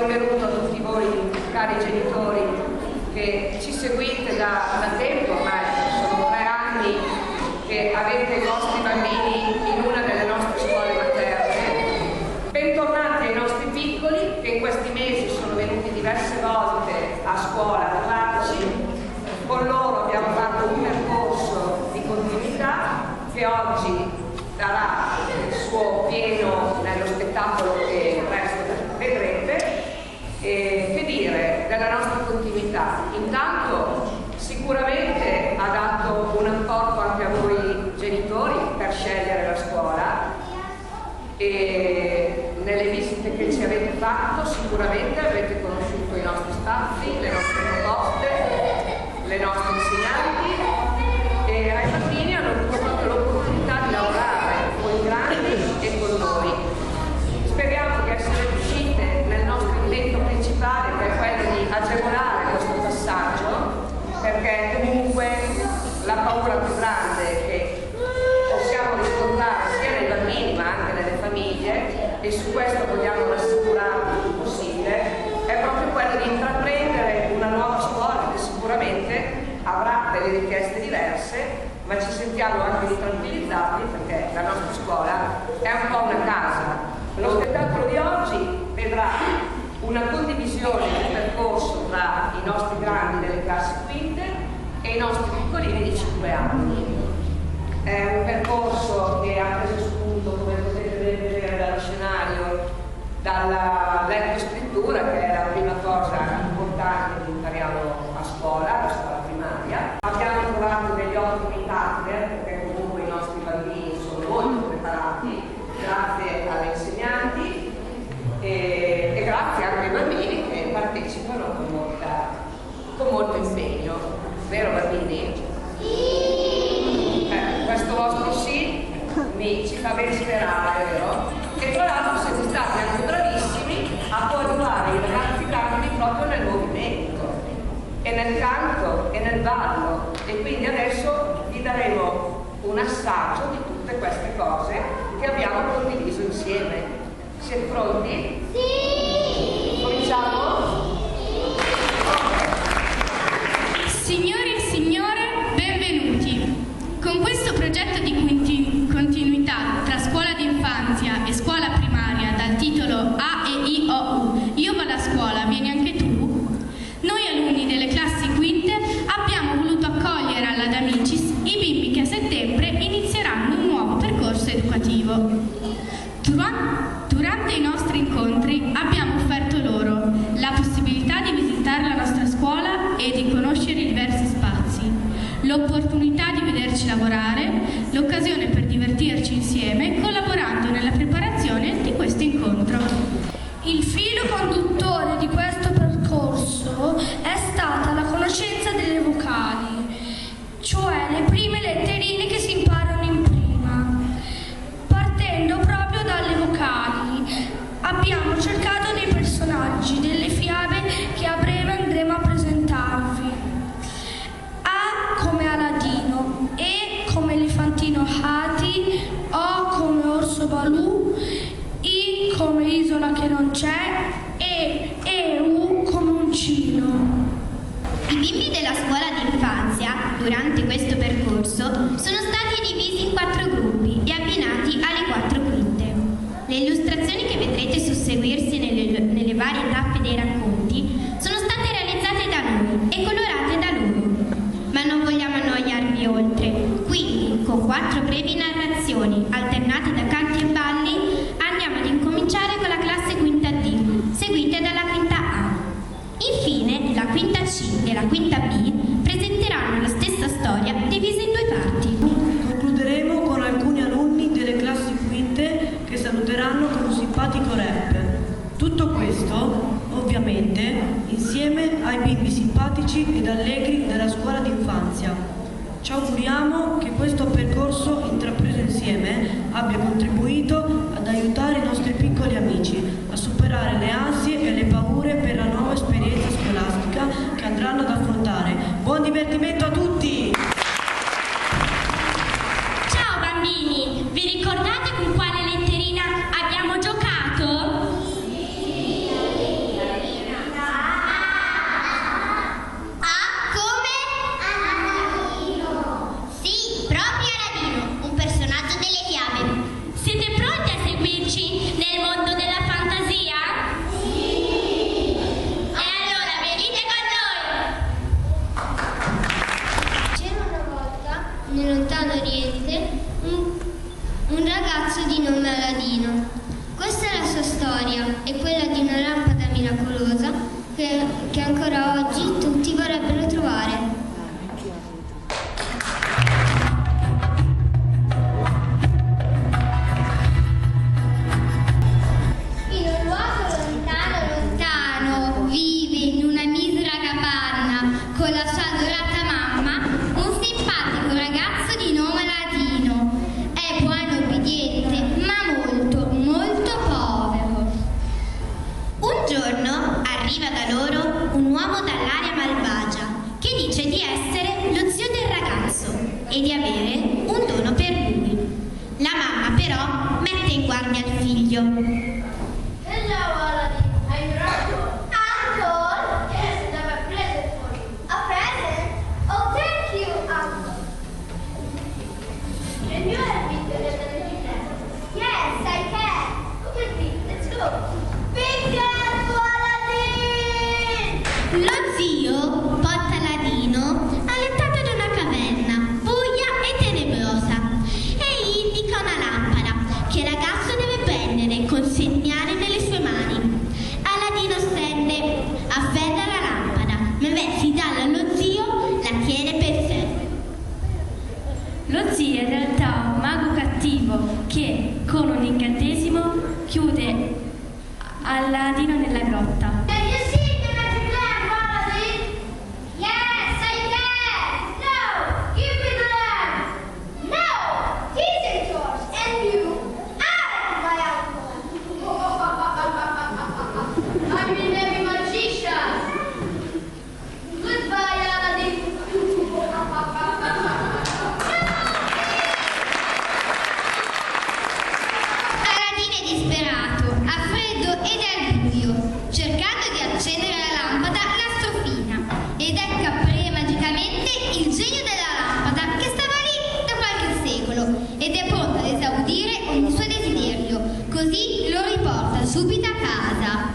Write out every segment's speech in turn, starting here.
benvenuto a tutti voi cari genitori che ci seguite da tempo, ormai sono 3 anni che avete i vostri bambini in una delle nostre scuole materne. Bentornati ai nostri piccoli che in questi mesi sono venuti diverse volte a scuola a trovarci. Con loro abbiamo fatto un percorso di continuità che oggi darà il suo pieno nello spettacolo che presto vedrete. Che dire della nostra continuità? Intanto sicuramente ha dato un apporto anche a voi genitori per scegliere la scuola, e nelle visite che ci avete fatto sicuramente avrete conosciuto i nostri spazi, le nostre proposte, le nostre insegnanti, e ai bambini hanno avuto proprio l'opportunità di lavorare con i grandi e con noi. Speriamo di essere riuscite nel nostro intento principale, che è quello di agevolare questo passaggio, perché comunque la paura più grande che possiamo riscontrare sia nei bambini ma anche nelle famiglie, e su questo vogliamo rassicurarvi il più possibile, è proprio quello di intraprendere una nuova scuola che sicuramente avrà delle richieste diverse, ma ci sentiamo anche di tranquillizzarvi perché la nostra scuola è un po' una casa. Lo spettacolo di oggi vedrà una condivisione di percorso tra i nostri grandi delle classi quinte e i nostri piccolini di 5 anni. È un percorso che ha preso spunto, come potete vedere dallo scenario, dalla lettoscrittura, che è la prima cosa importante che impariamo a scuola, la scuola primaria. Abbiamo trovato degli ottimi partner, perché comunque i nostri bambini sono molto preparati, grazie alle insegnanti e grazie anche ai bambini che partecipano con molto impegno. Vero bambini? Sì! Questo vostro sì ci fa ben sperare, vero? E tra l'altro siete stati anche bravissimi a coadiuvare i ragazzi grandi proprio nel movimento e nel canto e nel ballo, e quindi adesso vi daremo un assaggio di tutte queste cose che abbiamo condiviso insieme. Siete pronti? Sì! Cominciamo? Signore e signore, benvenuti! Con questo progetto di continuità tra scuola d'infanzia e scuola primaria dal titolo A, E, I, O, U, io vado a scuola, vieni anche tu? Noi alunni delle classi quinte abbiamo voluto accogliere alla D'Amicis i bimbi che a settembre inizieranno un nuovo percorso educativo. Durante i nostri incontri abbiamo offerto loro la possibilità di visitare la nostra scuola e di conoscere i diversi spazi, l'opportunità di vederci lavorare, l'occasione per divertirci insieme collaborando nella preparazione di questo incontro. Il filo conduttore di questo percorso è stata la conoscenza delle vocali, cioè le prime letterine che si imparano in prima. Partendo proprio dalle vocali, abbiamo cercato dei personaggi, delle fiabe che a breve andremo a presentarvi. A come Aladino, E come Elefantino Hati, O come Orso Balù, I come Isola che non c'è e U come Uncino. I bimbi della scuola d'infanzia, durante questo percorso, sono stati divisi in 4 gruppi e abbinati alle 4 quinte. Le illustrazioni che vedrete susseguirsi nelle varie tappe dei racconti sono state realizzate da noi e colorate da loro. Ma non vogliamo annoiarvi oltre, quindi con 4 brevi narrazioni alternate da canti e balli andiamo ad incominciare con la classe quinta D, seguite dalla quinta A. Infine la quinta C e la quinta B presenteranno la stessa storia divisa in 2 parti. Concluderemo con alcuni alunni delle classi quinte che saluteranno con un simpatico rap. Tutto questo, ovviamente, insieme ai bimbi simpatici ed allegri della scuola d'infanzia. Ci auguriamo che questo percorso intrapreso insieme abbia contribuito ad aiutare i nostri piccoli amici a superare le ansie e le paure per la nuova esperienza scolastica che andranno ad affrontare. Buon divertimento a tutti! Ciao bambini, vi ricordate con quale letterina abbiamo giocato? che ancora oggi tutti vorrebbero trovare. In un luogo lontano, lontano, vive in una misera capanna con la sua adorata mamma un simpatico ragazzo di nome Aladino. È buono e obbediente, ma molto, molto povero. Un giorno arriva da loro un uomo dall'aria malvagia che dice di essere lo zio del ragazzo e di avere un dono per lui. La mamma però mette in guardia il figlio. Hello, Aladdin. I'm your uncle. Uncle? Yes, and I have a present for you. A present? Oh, thank you, uncle. Can you help me to get the kidnap? Yes, I can. Come with me. Let's go. Big careful, Aladdin! Lo zio porta Aladino all'entrata di una caverna buia e tenebrosa e gli indica una lampada che il ragazzo deve prendere e consegnare nelle sue mani. Aladino stende, afferra la lampada, ma invece di darla allo zio la tiene per sé. Lo zio è in realtà un mago cattivo che, con un incantesimo, chiude Aladino nella grotta. Can you see the magic lamp, Aladdin? Yes, I can. No, give me the lamp. No, he's in charge, and you are my uncle. I'm a heavy magician. Goodbye, Aladdin. Aladino è disperato, ha freddo ed è al buio. Cercando di accendere la lampada, la strofina ed ecco apparire magicamente il genio della lampada che stava lì da qualche secolo ed è pronto ad esaudire ogni suo desiderio. Così lo riporta subito a casa.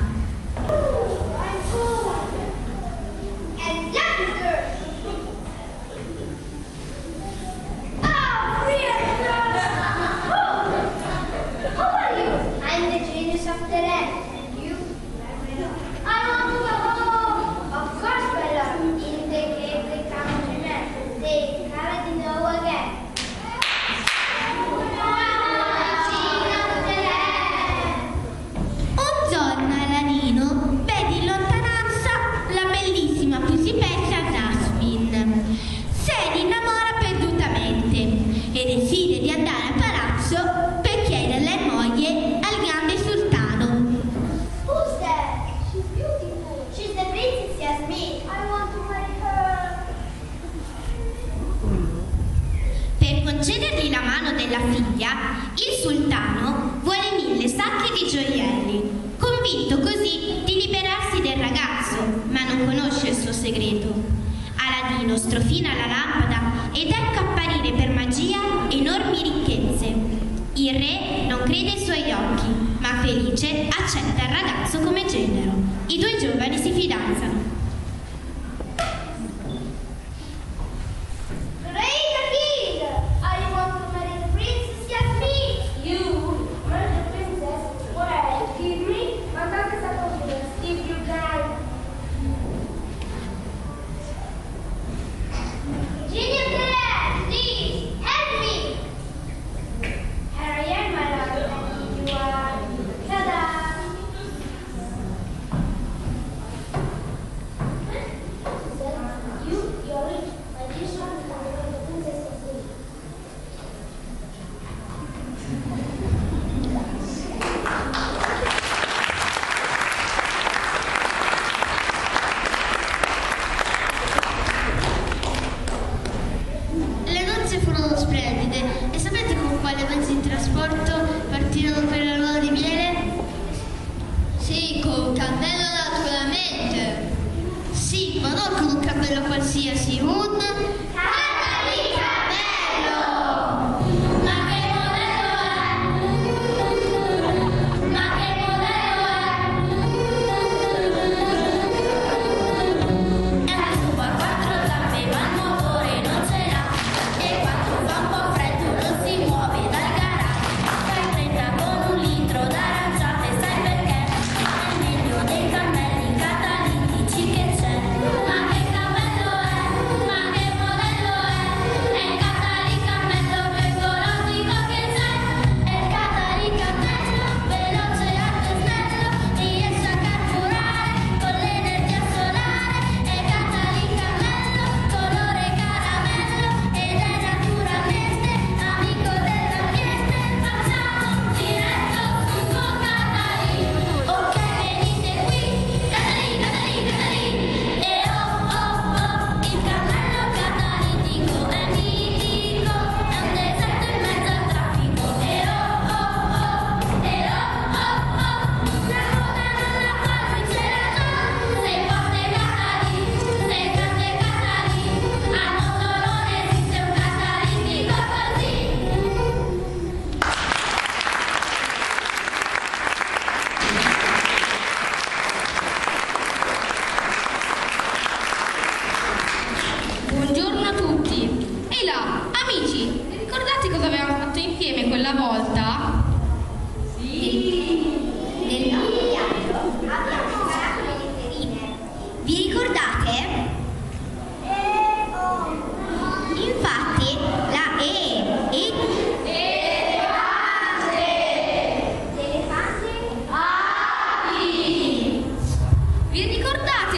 And yonder. Oh, really? Who are you? I'm the genius of the lamp. And you? I want to go home. Of course, Bella. In the cave, the countryman. They carried the know again. Genius of the lamp. Un giorno Aladino vede in lontananza la bellissima principessa Jasmine. Se ne innamora perdutamente e decide di andare a palazzo per chiederle moglie al grande sultano. Who's that? She's beautiful. She's the princess Yasmin. I want to marry her. Per concedergli la mano della figlia, il sultano vuole 1000 sacchi di gioielli, convinto così di liberarsi del ragazzo, ma non conosce il suo segreto. Aladino strofina la lampada ed ecco apparire per magia enormi ricchezze. Il re non crede ai suoi occhi, ma felice accetta il ragazzo come genero. I due giovani si fidanzano. Raise the king! I want to marry the princess Yasmin. You marry the princess? Well, give me. Mandate sta confidence if you can. Genius of the lamp, please help me. Here I am, my love, and you are. Ta-da! You're rich. Magician, and the princess of the Le nozze furono splendide e sapete con quale mezzo di trasporto partirono per la luna di miele? Sì, con un cammello naturalmente. Sì, ma non con un cammello qualsiasi, un Carta di cammello! Ma che modello è? Ma che modello è? È una stufa a 4 zampe, ma il motore non ce l'ha. E quando fa un po' freddo non si muove dal garage. Fai fretta con un litro d'aranciate, sai perché? È meglio dei cammelli cataliti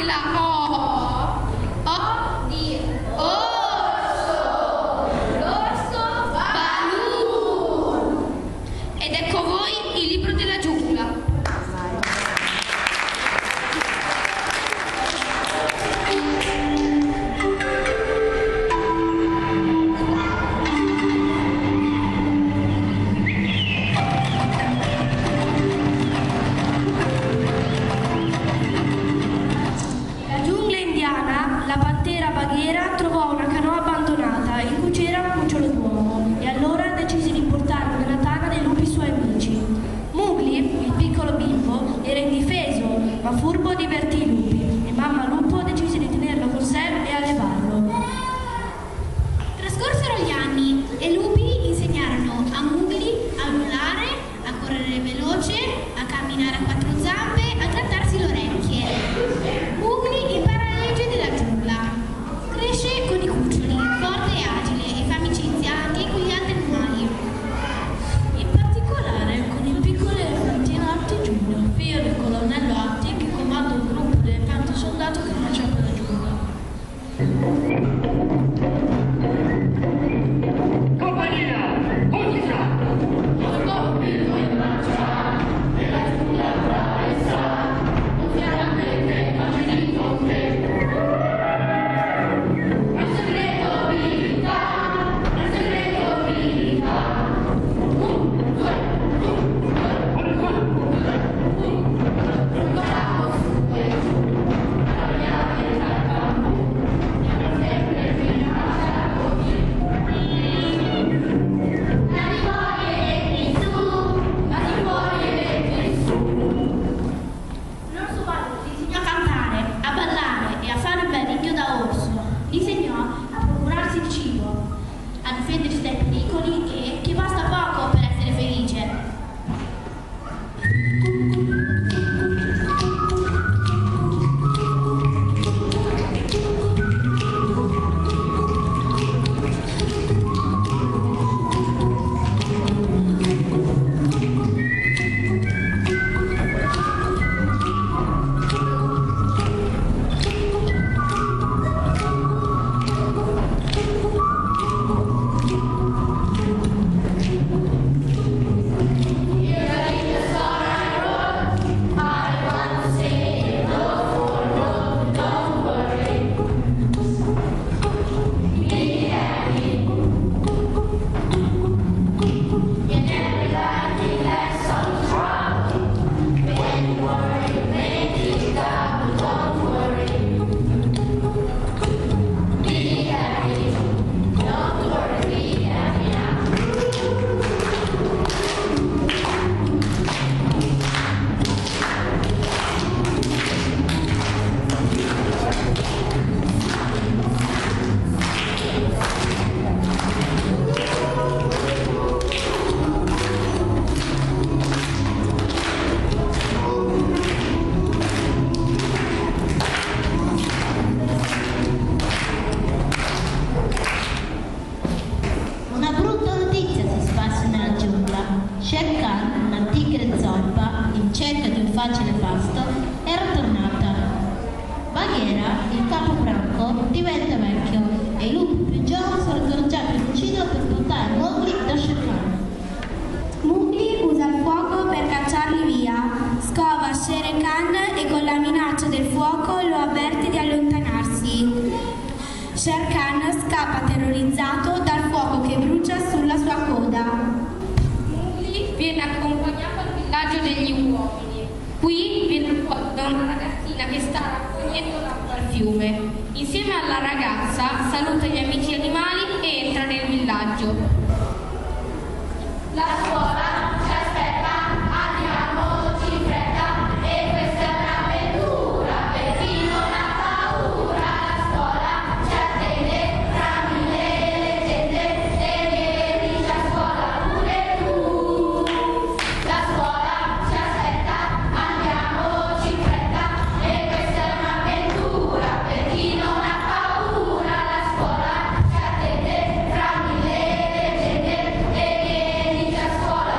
Fate la O. O di orso. L'orso Balù. Ed ecco voi il libro della giungla. La pantera Baghera trovò una canoa abbandonata in cui c'era un cucciolo d'uomo e allora decise di portarlo nella tana dei lupi suoi amici. Mowgli, il piccolo bimbo, era indifeso, ma furbo divertì i lupi e mamma lupo decise di tenerlo con sé e allevarlo. Trascorsero gli anni e i lupi insegnarono a Mowgli a volare, a correre veloce, a camminare a quattro zampe, a grattarsi le orecchie. Mowgli impara le leggi della giungla. Cresce con i cuccioli, forte e agile e fa amicizia anche con gli altri animali. In particolare con il piccolo elefantino Atti Junior, figlio del colonnello Atti che comanda un gruppo di elefanti soldato che marcia per la giungla. Compagnia! Musica! L'orso Balù gli insegnò a cantare, a ballare e a fare un bel ringhio da orso. Gli insegnò a procurarsi il cibo, a difendersi dai pericoli e che basta poco per essere felice. Una brutta notizia si sparse nella giungla. Shere Khan, una tigre zoppa, in cerca di un facile pasto, era tornata. Bagheera, il capo franco, diventa vecchio e i lupi più giovani sorgono già per ucciderlo per portare Mowgli da Shere Khan. Mowgli usa il fuoco per cacciarli via, scova Shere Khan e con la minaccia del fuoco lo avverte di allontanarsi. Shere Khan scappa terrorizzato dal fuoco che brucia sulla sua coda. Mowgli viene accompagnato al villaggio degli uomini. Qui viene accolto da una ragazzina che sta raccogliendo l'acqua al fiume. Insieme alla ragazza saluta gli amici animali e entra nel villaggio. La scuola ci aspetta, andiamoci in fretta, e questa è un'avventura per chi non ha paura. La scuola ci attende, tra mille leggende, e vieni a scuola pure tu. La scuola ci aspetta, andiamoci in fretta, e questa è un'avventura per chi non ha paura. La scuola ci attende, tra mille leggende, e vieni a scuola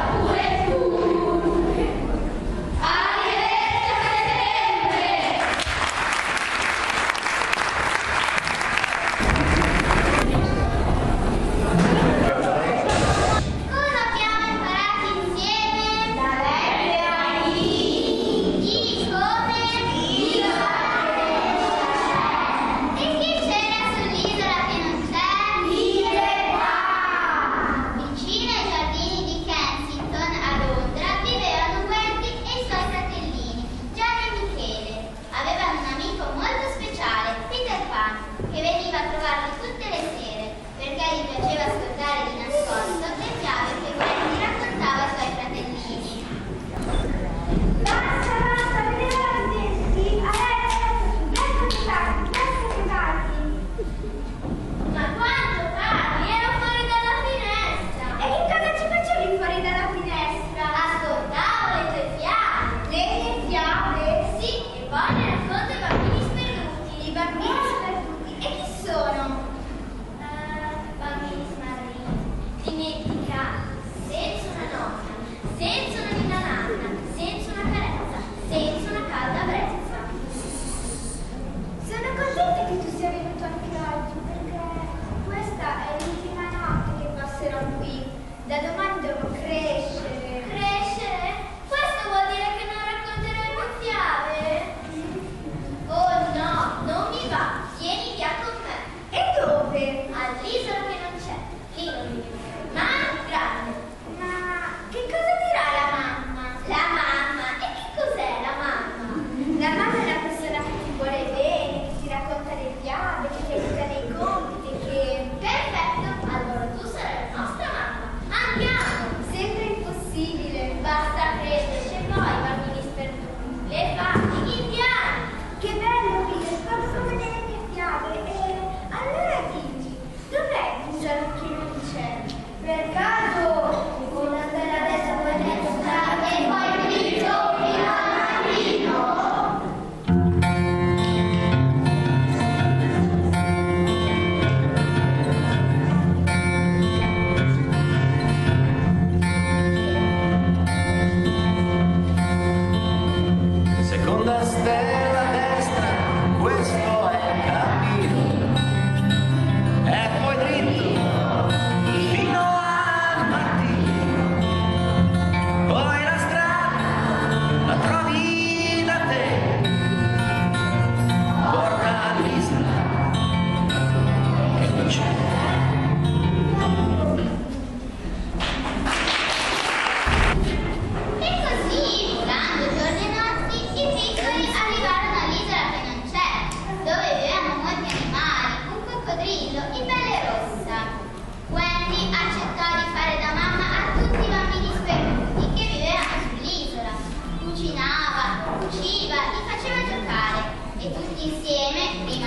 Insieme,